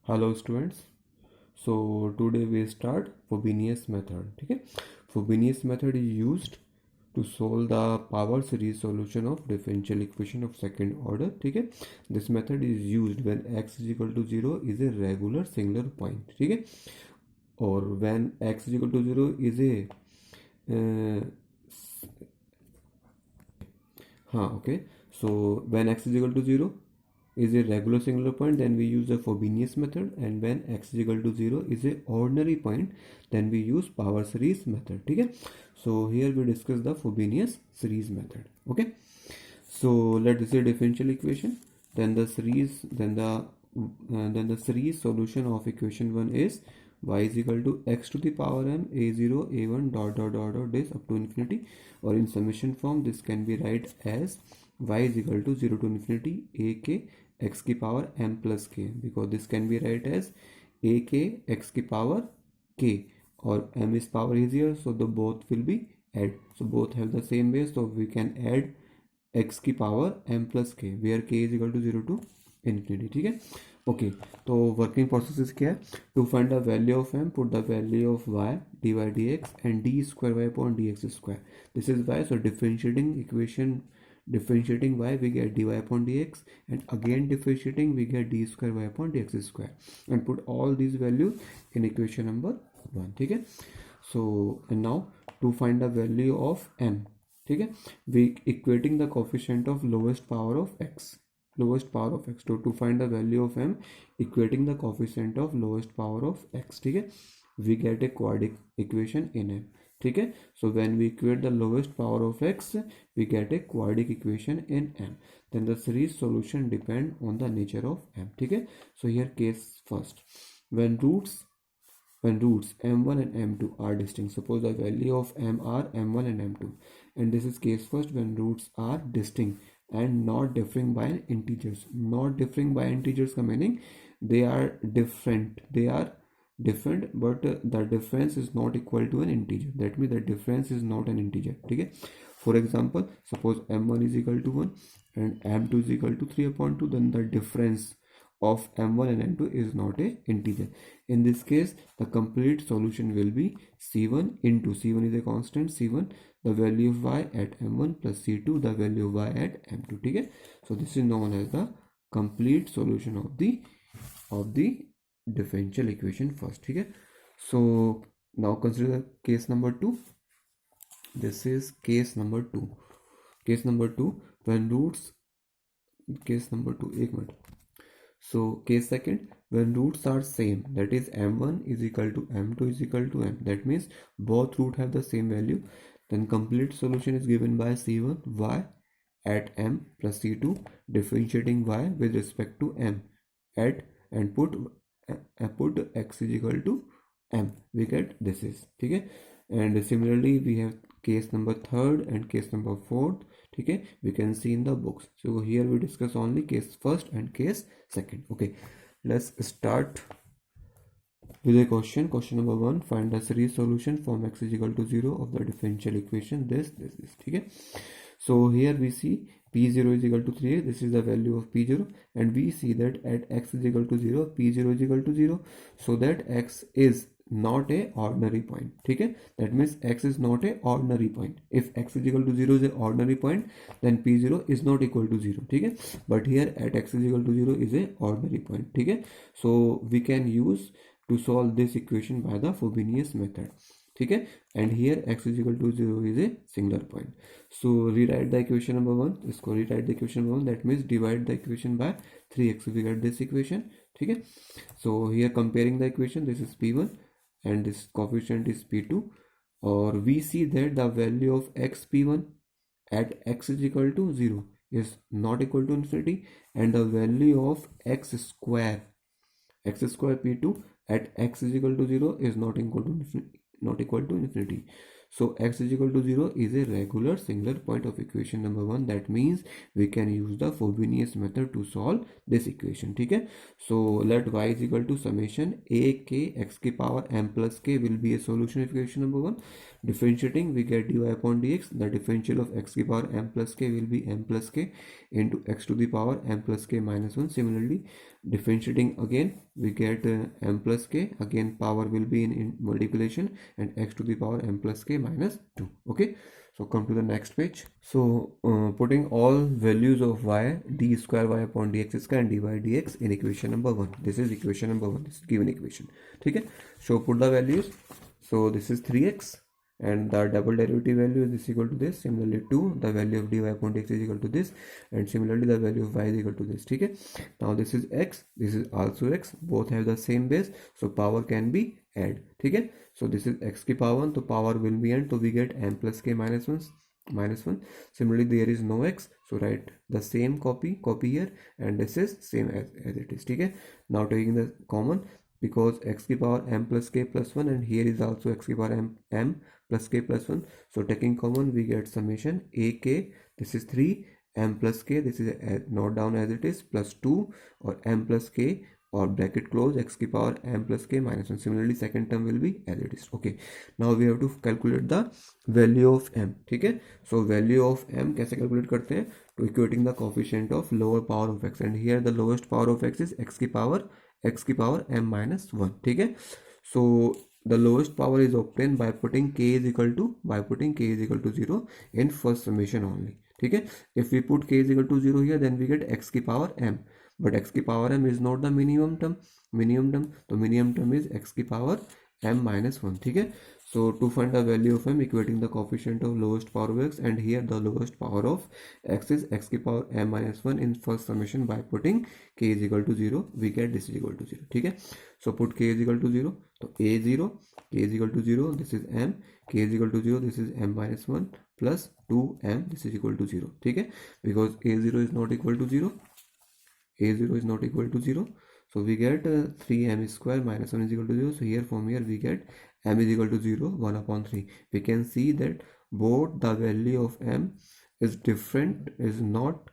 Hello students. So today we start Frobenius method. ठीक है, Frobenius method is used to solve the power series solution of differential equation of second order. ठीक है, this method is used when x is equal to 0 is a regular singular point. ठीक है, और when x is equal to 0 is a okay. So when x is equal to 0 is a regular singular point, then we use the Frobenius method, and when x is equal to 0 is a ordinary point, then we use power series method. ठीक है, so here we discuss the Frobenius series method. Okay, so let us say differential equation, then the series solution of equation 1 is y is equal to x to the power m a0 a1 dot this up to infinity, or in summation form this can be write as y is equal to 0 to infinity a k x की power m plus k, because this can be write as a k x की power k, or m is power is here, so the both will be add, so both have the same base, so we can add x की power m plus k where k is equal to 0 to infinity. ठीक है, okay, तो working process क्या है? To find the value of m, put the value of y dy dx and d square y upon dx square. This is y, so differentiating y we get dy upon dx, and again differentiating we get d square y upon dx square, and put all these values in equation number 1. ठीक है, so and now to find the value of m, ठीक है, we equating the coefficient of lowest power of x, to find the value of m, equating the coefficient of lowest power of x. ठीक है, we get a quadratic equation in m. ठीक है, so when we equate the lowest power of x, we get a quadratic equation in m. Then the series solution depend on the nature of m. ठीक है, so here case first, when roots m1 and m2 are distinct, suppose the value of m are m1 and m2, and this is case first when roots are distinct and not differing by integers. Not differing by integers का meaning they are different, but the difference is not equal to an integer. That means the difference is not an integer. ठीक है, for example, suppose m1 is equal to 1 and m2 is equal to 3 upon 2, then the difference of m1 and m2 is not a integer. In this case, the complete solution will be c1 into c1 is a constant, c1 the value of y at m1 plus c2 the value of y at m2. ठीक है, so this is known as the complete solution of the differential equation first. ठीक है, so now consider the case number 2. This is case number 2. When roots, case number 2, एक minute. So case second, when roots are same, that is m1 is equal to m2 is equal to m, that means both root have the same value, then complete solution is given by c1 y at m plus c2 differentiating y with respect to m at, and put x is equal to m, we get this is. ठीक है, and similarly we have case number 3rd and case number 4th. ठीक है, we can see in the books. So here we discuss only case first and case second. Okay, let's start with a question. Question number 1, find the series solution from x is equal to 0 of the differential equation this. ठीक है, so here we see p0 is equal to 3, this is the value of p0, and we see that at x is equal to 0 p0 is equal to 0, so that x is not a ordinary point. ठीक है, that means x is not a ordinary point. If x is equal to 0 is an ordinary point, then p0 is not equal to 0. ठीक है, but here at x is equal to 0 is a ordinary point. ठीक है, so we can use to solve this equation by the Frobenius method. ठीक है, and here x is equal to 0 is a singular point. So rewrite the equation number 1. इसको rewrite the equation number 1, that means divide the equation by 3x, we get this equation. ठीक है, so here comparing the equation, this is p1 and this coefficient is p2, or we see that the value of x p1 at x is equal to 0 is not equal to infinity, and the value of x square p2 at x is equal to 0 is not equal to infinity. So x is equal to 0 is a regular singular point of equation number 1. That means we can use the Frobenius method to solve this equation. ठीक है, so let y is equal to summation a k x की power m plus k will be a solution of equation number 1. Differentiating we get dy upon dx, the differential of x की power m plus k will be m plus k into x to the power m plus k minus 1. Similarly differentiating again we get m plus k, again power will be in multiplication, and x to the power m plus k minus 2. Okay, so come to the next page. So putting all values of y, d square y upon dx square and dy dx in equation number 1. This is equation number 1, this is given equation. Okay, so put the values. So this is 3x and the double derivative value is this equal to this. Similarly 2, the value of dy upon dx is equal to this, and similarly the value of y is equal to this. Okay, now this is x, this is also x, both have the same base, so power can be add. Okay, so this is x की power 1, so power will be n, so we get m plus k minus 1. Similarly there is no x, so write the same copy here, and this is same as it is. Okay, now taking the common, because x की power m plus k plus 1, and here is also x की power m plus k plus 1, so taking common we get summation a k, this is 3, m plus k, this is note down as it is, plus 2, or m plus k, or bracket close x की power m plus k minus 1. Similarly second term will be as it is. Okay, now we have to calculate the value of m. ठीक है, so value of m कैसे calculate करते हैं, to equating the coefficient of lower power of x, and here the lowest power of x is x की power m minus 1. ठीक है, so the lowest power is obtained by putting k is equal to 0 in first summation only. ठीक है, if we put k is equal to 0 here, then we get x की power m, but x की power m is not the minimum term, तो minimum term is x की power m minus 1. ठीक है, so to find the value of m, equating the coefficient of lowest power of x, and here the lowest power of x is x की power m minus 1 in first summation. By putting k is equal to 0, we get this is equal to 0. ठीक है, so put k is equal to 0, तो a0, k is equal to 0, this is m, k is equal to 0, this is m minus 1 plus 2m, this is equal to 0. ठीक है, because a0 is not equal to 0, a0 is not equal to 0, so we get 3m square minus 1 is equal to 0. So here from here we get m is equal to 0, 1 upon 3. We can see that both the value of m is different, is not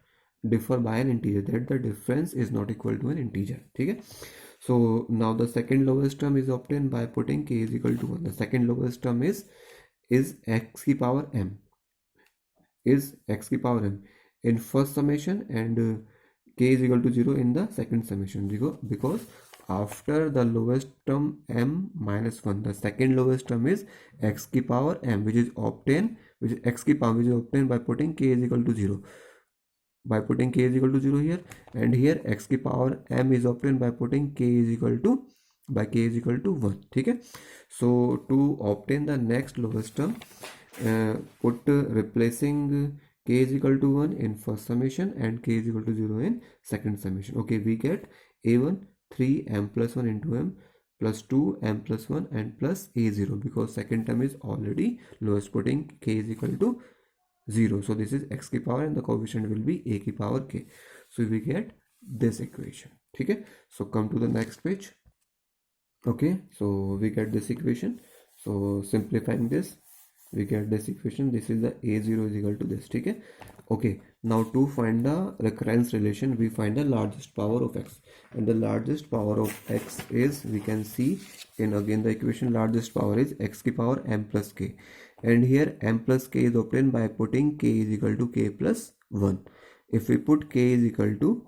differ by an integer, that the difference is not equal to an integer. Okay, so now the second lowest term is obtained by putting k is equal to 1. The second lowest term is x की power m, is x की power m in first summation, and k is equal to 0 in the second summation, because after the lowest term m minus 1, the second lowest term is x की power m, which is obtained by putting k is equal to 0, by putting k is equal to 0 here, and here x की power m is obtained by putting k is equal to 1. ठीक है, so to obtain the next lowest term, put replacing k is equal to 1 in first summation and k is equal to 0 in second summation. Okay, we get a1 3m plus 1 into m plus 2m plus 1 and plus a0, because second term is already lowest, putting k is equal to 0. So this is x की power and the coefficient will be a की power k. So we get this equation. ठीक है, so come to the next page. Okay, so we get this equation. So simplifying this, we get this equation. This is the a0 is equal to this. ठीक है, okay, now to find the recurrence relation, we find the largest power of x, and the largest power of x is, we can see in again the equation, largest power is x की power m plus k, and here m plus k is obtained by putting k is equal to k plus 1. If we put k is equal to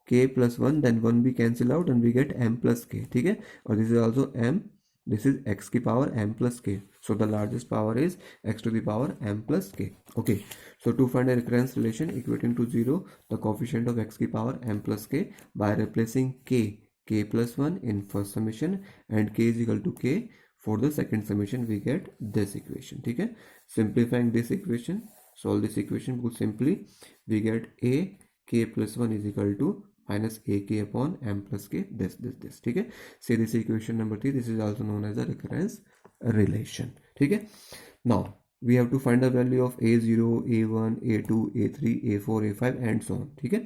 k plus 1, then 1 we cancel out and we get m plus k. ठीक है, और this is also m, this is x की power m plus k, so the largest power is x to the power m plus k. Okay, so to find a recurrence relation equating to 0, the coefficient of x की power m plus k, by replacing k plus 1 in first summation and k is equal to k for the second summation, we get this equation. ठीक है, simplifying this equation, solve this equation बहुत simply, we get a k plus 1 is equal to minus ak upon m plus k, this. ठीक है, say this equation number 3, this is also known as the recurrence relation. ठीक है, now we have to find the value of a0, a1, a2, a3, a4, a5 and so on. ठीक है,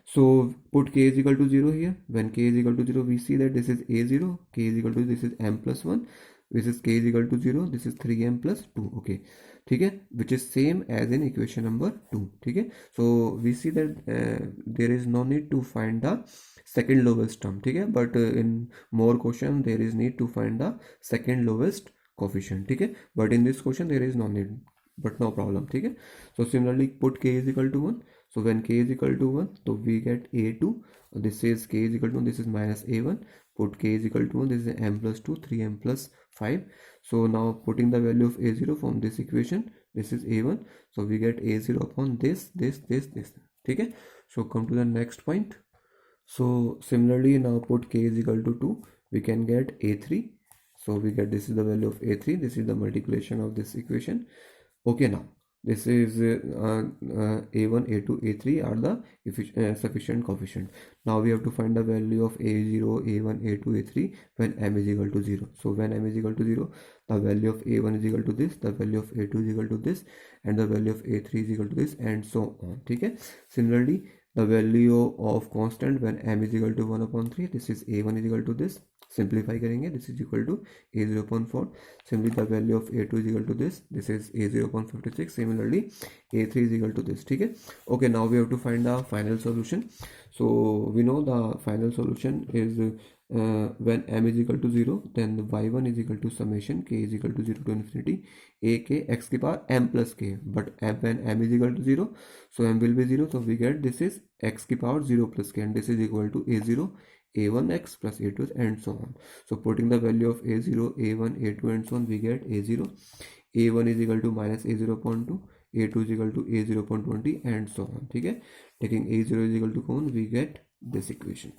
so put k is equal to 0 here. When k is equal to 0, we see that this is a0, k is equal to, this is m plus 1, this is k is equal to 0, this is 3m plus 2. Okay, ठीक है, which is same as in equation number 2. ठीक है, so we see that there is no need to find the second lowest term. ठीक है, but in more question there is need to find the second lowest coefficient. ठीक है, but in this question there is no need, but no problem. ठीक है, so similarly put k is equal to 1, So when k is equal to 1, so we get a2, this is k is equal to 1, this is minus a1, put k is equal to 1, this is m plus 2, 3m plus 5. So now putting the value of a0 from this equation, this is a1, so we get a0 upon this. Okay, so come to the next point. So similarly, now put k is equal to 2, we can get a3. So we get, this is the value of a3, this is the multiplication of this equation. Okay, now this is a1, a2, a3 are the sufficient coefficient. Now we have to find the value of a0, a1, a2, a3 when m is equal to 0. So when m is equal to 0, the value of a1 is equal to this, the value of a2 is equal to this, and the value of a3 is equal to this, and so on. Okay. Similarly, the value of constant when m is equal to 1 upon 3, this is a1 is equal to this, simplify करेंगे, this is equal to a0 upon 4. Similarly, the value of a2 is equal to this is a0 upon 56. Similarly, a3 is equal to this. Okay. Okay, now we have to find the final solution. So we know the final solution is when m is equal to 0, then the y1 is equal to summation k is equal to 0 to infinity a k x की power m plus k. But when m is equal to 0, so m will be 0, so we get this is x की power 0 plus k, and this is equal to a0, a1x plus a2 and so on. So putting the value of a0, a1, a2 and so on, we get a0, a1 is equal to minus a0 upon 2, a2 is equal to a0 upon 20 and so on. Okay, taking a0 is equal to common, we get this equation.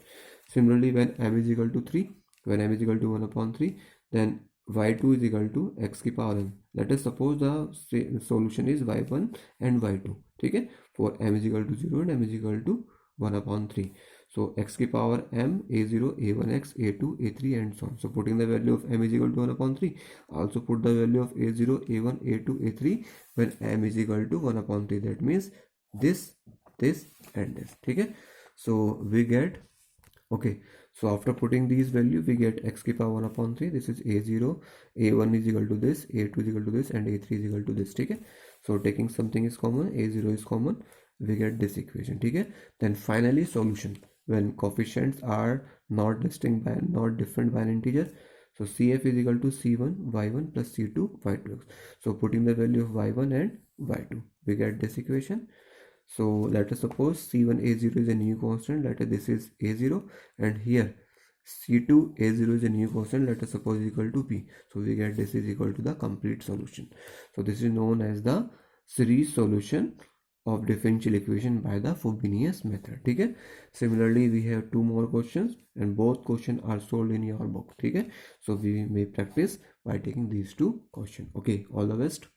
Similarly, when m is equal to 3, when m is equal to 1 upon 3, then y2 is equal to x की power m. Let us suppose the solution is y1 and y2. Okay, for m is equal to 0 and m is equal to 1 upon 3. So x की power m, a0, a1x, a2, a3 and so on. So putting the value of m is equal to 1 upon 3. Also put the value of a0, a1, a2, a3 when m is equal to 1 upon 3. That means this and this. Okay. So we get, okay, so after putting these values, we get x की power 1 upon 3. This is a0, a1 is equal to this, a2 is equal to this, and a3 is equal to this. Okay. So taking something is common, a0 is common, we get this equation. Okay. Then finally solution when coefficients are not distinct by, not different by an integer. So cf is equal to c1 y1 plus c2 y2. So putting the value of y1 and y2, we get this equation. So let us suppose c1 a0 is a new constant, let us this is a0, and here c2 a0 is a new constant, let us suppose is equal to p. So we get this is equal to the complete solution. So this is known as the series solution of differential equation by the Frobenius method. Okay. Similarly, we have two more questions, and both questions are solved in your book. Okay. So we may practice by taking these two questions. Okay, all the best.